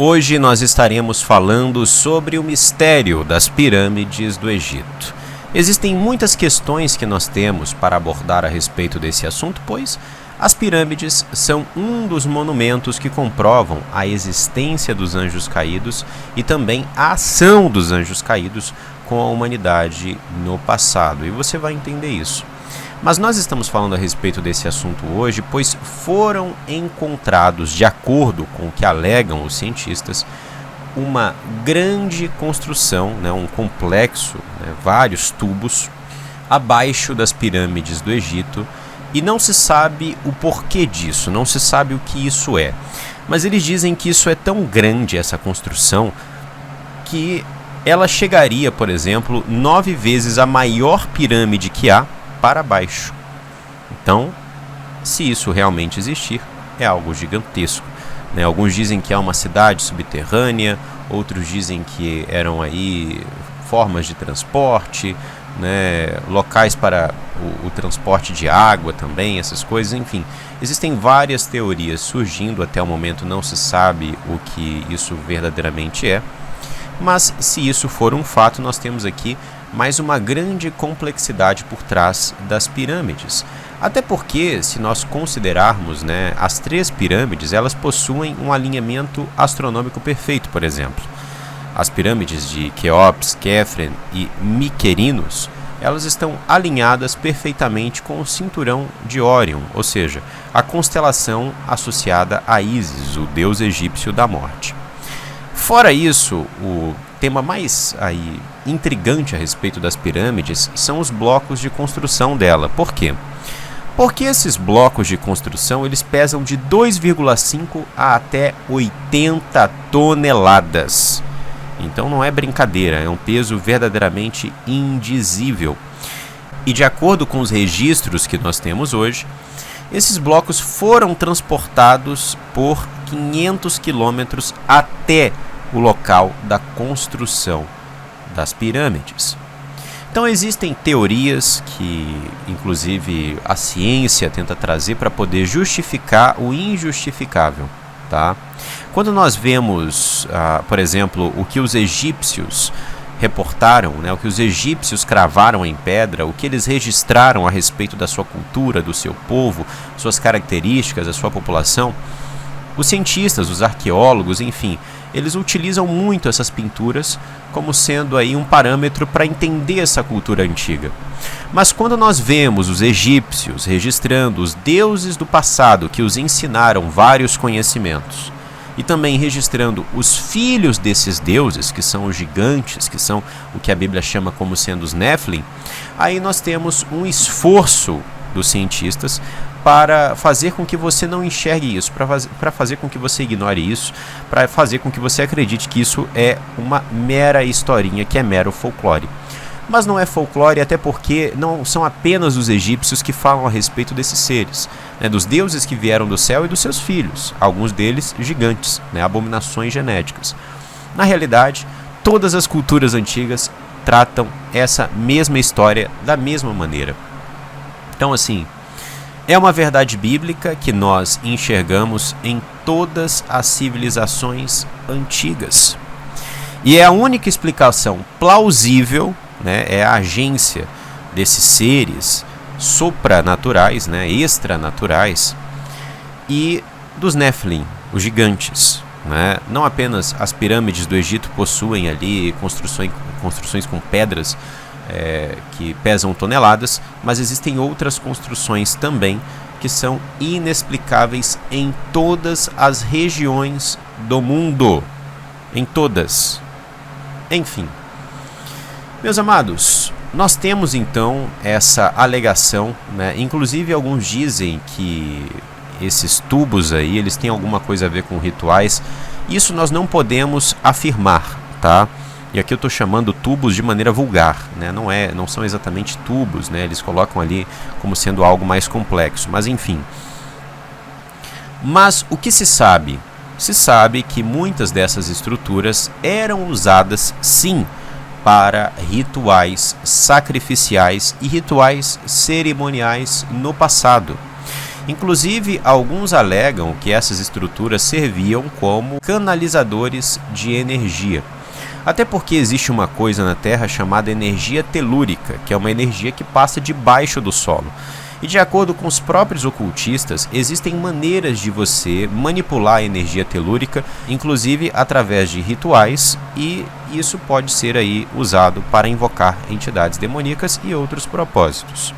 Hoje nós estaremos falando sobre o mistério das pirâmides do Egito. Existem muitas questões que nós temos para abordar a respeito desse assunto, pois as pirâmides são um dos monumentos que comprovam a existência dos anjos caídos e também a ação dos anjos caídos com a humanidade no passado. E você vai entender isso. Mas nós estamos falando a respeito desse assunto hoje, pois foram encontrados, de acordo com o que alegam os cientistas, uma grande construção, um complexo, vários tubos, abaixo das pirâmides do Egito, e não se sabe o porquê disso, não se sabe o que isso é. Mas eles dizem que isso é tão grande, essa construção, que ela chegaria, por exemplo, 9 vezes a maior pirâmide que há, para baixo. Então, se isso realmente existir, é algo gigantesco. Alguns dizem que é uma cidade subterrânea, outros dizem que eram aí formas de transporte, locais para o transporte de água também, essas coisas, enfim. Existem várias teorias surgindo, até o momento não se sabe o que isso verdadeiramente é. Mas se isso for um fato, nós temos aqui mais uma grande complexidade por trás das pirâmides. Até porque, se nós considerarmos, as 3 pirâmides, elas possuem um alinhamento astronômico perfeito, por exemplo. As pirâmides de Quéops, Quefren e Miquerinos, elas estão alinhadas perfeitamente com o cinturão de Órion, ou seja, a constelação associada a Ísis, o deus egípcio da morte. Fora isso, o tema mais intrigante a respeito das pirâmides são os blocos de construção dela. Por quê? Porque esses blocos de construção eles pesam de 2,5 a até 80 toneladas. Então não é brincadeira, é um peso verdadeiramente indizível. E de acordo com os registros que nós temos hoje, esses blocos foram transportados por 500 quilômetros até o local da construção das pirâmides. Então existem teorias que, inclusive, a ciência tenta trazer para poder justificar o injustificável, tá? Quando nós vemos, por exemplo, o que os egípcios reportaram, o que os egípcios cravaram em pedra, o que eles registraram a respeito da sua cultura, do seu povo, suas características, a sua população, os cientistas, os arqueólogos, enfim, eles utilizam muito essas pinturas como sendo aí um parâmetro para entender essa cultura antiga. Mas quando nós vemos os egípcios registrando os deuses do passado que os ensinaram vários conhecimentos, e também registrando os filhos desses deuses, que são os gigantes, que são o que a Bíblia chama como sendo os Nephilim, aí nós temos um esforço dos cientistas para fazer com que você não enxergue isso, para fazer com que você ignore isso, para fazer com que você acredite que isso é uma mera historinha, que é mero folclore. Mas não é folclore, até porque não são apenas os egípcios que falam a respeito desses seres, dos deuses que vieram do céu e dos seus filhos, alguns deles gigantes, abominações genéticas. Na realidade, todas as culturas antigas tratam essa mesma história da mesma maneira. Então, assim, é uma verdade bíblica que nós enxergamos em todas as civilizações antigas. E é a única explicação plausível, é a agência desses seres supranaturais, extranaturais, e dos Nephilim, os gigantes. Não apenas as pirâmides do Egito possuem ali construções com pedras que pesam toneladas, mas existem outras construções também que são inexplicáveis em todas as regiões do mundo. Em todas. Enfim. Meus amados, nós temos então essa alegação, inclusive alguns dizem que esses tubos aí, eles têm alguma coisa a ver com rituais. Isso nós não podemos afirmar, tá? E aqui eu estou chamando tubos de maneira vulgar, não são exatamente tubos, eles colocam ali como sendo algo mais complexo, mas enfim. Mas o que se sabe? Se sabe que muitas dessas estruturas eram usadas, sim, para rituais sacrificiais e rituais cerimoniais no passado. Inclusive, alguns alegam que essas estruturas serviam como canalizadores de energia. Até porque existe uma coisa na Terra chamada energia telúrica, que é uma energia que passa debaixo do solo. E de acordo com os próprios ocultistas, existem maneiras de você manipular a energia telúrica, inclusive através de rituais, e isso pode ser aí usado para invocar entidades demoníacas e outros propósitos.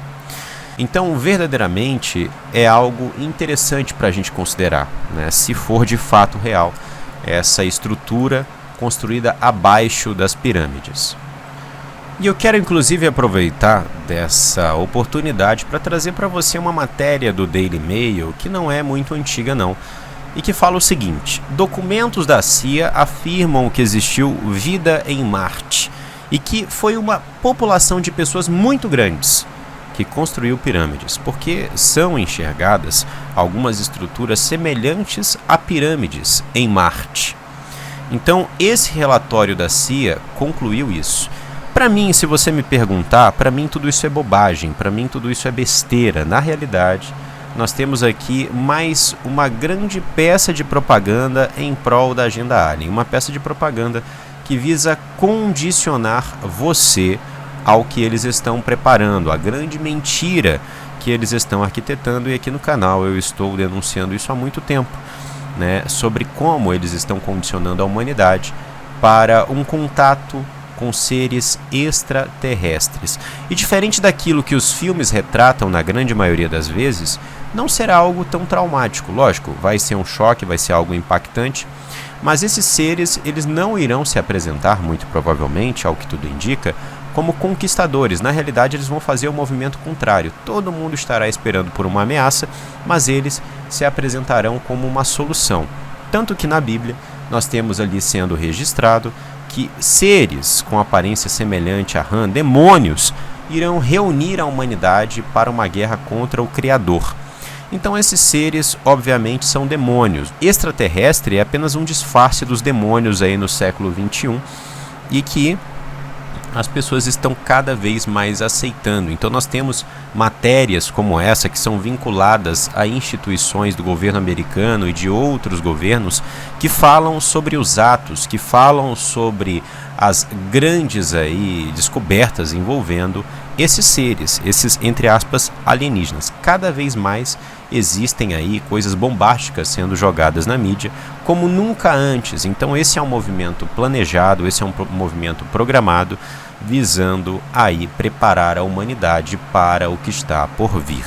Então, verdadeiramente, é algo interessante para a gente considerar, né, se for de fato real essa estrutura construída abaixo das pirâmides. E eu quero inclusive aproveitar dessa oportunidade para trazer para você uma matéria do Daily Mail que não é muito antiga não, e que fala o seguinte: documentos da CIA afirmam que existiu vida em Marte e que foi uma população de pessoas muito grandes que construiu pirâmides, porque são enxergadas algumas estruturas semelhantes a pirâmides em Marte. Então, esse relatório da CIA concluiu isso. Para mim, se você me perguntar, para mim tudo isso é bobagem, para mim tudo isso é besteira. Na realidade, nós temos aqui mais uma grande peça de propaganda em prol da agenda Alien. Uma peça de propaganda que visa condicionar você ao que eles estão preparando, a grande mentira que eles estão arquitetando, e aqui no canal eu estou denunciando isso há muito tempo, né, sobre como eles estão condicionando a humanidade para um contato com seres extraterrestres. E diferente daquilo que os filmes retratam na grande maioria das vezes, não será algo tão traumático. Lógico, vai ser um choque, vai ser algo impactante, mas esses seres, eles não irão se apresentar, muito provavelmente, ao que tudo indica, como conquistadores. Na realidade, eles vão fazer o movimento contrário. Todo mundo estará esperando por uma ameaça, mas eles se apresentarão como uma solução. Tanto que na Bíblia, nós temos ali sendo registrado que seres com aparência semelhante a Ram, demônios, irão reunir a humanidade para uma guerra contra o Criador. Então esses seres, obviamente, são demônios. Extraterrestre é apenas um disfarce dos demônios aí no século XXI, e que as pessoas estão cada vez mais aceitando. Então nós temos matérias como essa que são vinculadas a instituições do governo americano e de outros governos que falam sobre os atos, que falam sobre as grandes aí descobertas envolvendo esses seres, esses, entre aspas, alienígenas. Cada vez mais existem aí coisas bombásticas sendo jogadas na mídia como nunca antes. Então esse é um movimento planejado, esse é um movimento programado, visando aí preparar a humanidade para o que está por vir.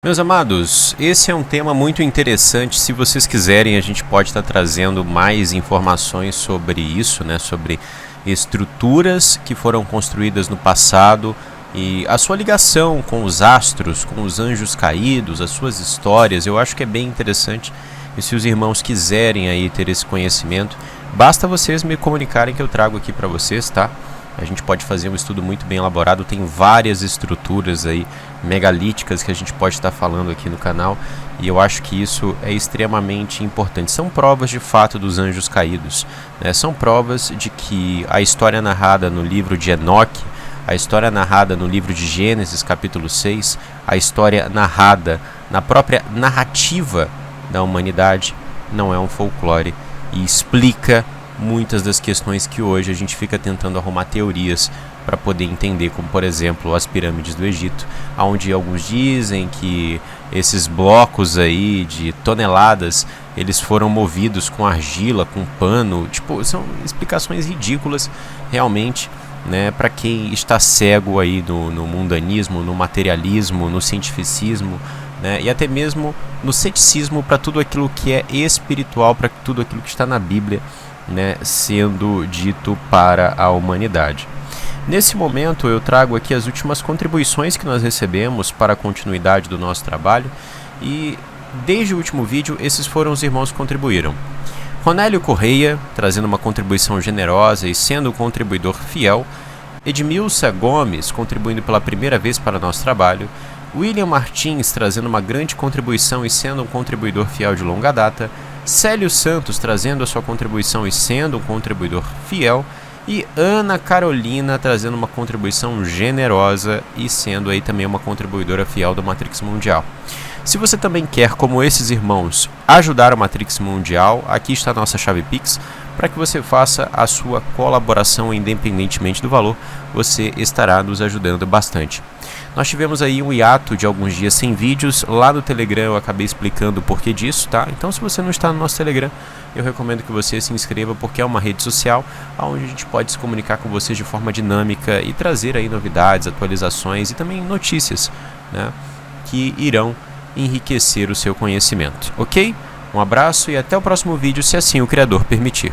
Meus amados, esse é um tema muito interessante. Se vocês quiserem, a gente pode estar trazendo mais informações sobre isso, né? Sobre estruturas que foram construídas no passado e a sua ligação com os astros, com os anjos caídos, as suas histórias. Eu acho que é bem interessante, e se os irmãos quiserem aí ter esse conhecimento, basta vocês me comunicarem que eu trago aqui para vocês, tá? A gente pode fazer um estudo muito bem elaborado, tem várias estruturas aí megalíticas que a gente pode estar falando aqui no canal, e eu acho que isso é extremamente importante. São provas de fato dos anjos caídos, né? São provas de que a história narrada no livro de Enoque, a história narrada no livro de Gênesis capítulo 6, a história narrada na própria narrativa da humanidade não é um folclore, e explica muitas das questões que hoje a gente fica tentando arrumar teorias para poder entender, como por exemplo as pirâmides do Egito, onde alguns dizem que esses blocos aí de toneladas, eles foram movidos com argila, com pano. Tipo, são explicações ridículas realmente, né, para quem está cego aí no mundanismo, no materialismo, no cientificismo, né, e até mesmo no ceticismo para tudo aquilo que é espiritual, para tudo aquilo que está na Bíblia, né, sendo dito para a humanidade. Nesse momento eu trago aqui as últimas contribuições que nós recebemos para a continuidade do nosso trabalho, e desde o último vídeo esses foram os irmãos que contribuíram. Ronélio Correia, trazendo uma contribuição generosa e sendo um contribuidor fiel. Edmilson Gomes, contribuindo pela primeira vez para o nosso trabalho. William Martins, trazendo uma grande contribuição e sendo um contribuidor fiel de longa data. Célio Santos, trazendo a sua contribuição e sendo um contribuidor fiel. E Ana Carolina, trazendo uma contribuição generosa e sendo aí também uma contribuidora fiel do Matrix Mundial. Se você também quer, como esses irmãos, ajudar a Matrix Mundial, aqui está a nossa chave Pix, para que você faça a sua colaboração independentemente do valor, você estará nos ajudando bastante. Nós tivemos aí um hiato de alguns dias sem vídeos, lá no Telegram eu acabei explicando o porquê disso, tá? Então se você não está no nosso Telegram, eu recomendo que você se inscreva, porque é uma rede social onde a gente pode se comunicar com vocês de forma dinâmica e trazer aí novidades, atualizações e também notícias, né, que irão enriquecer o seu conhecimento, ok? Um abraço e até o próximo vídeo, se assim o Criador permitir.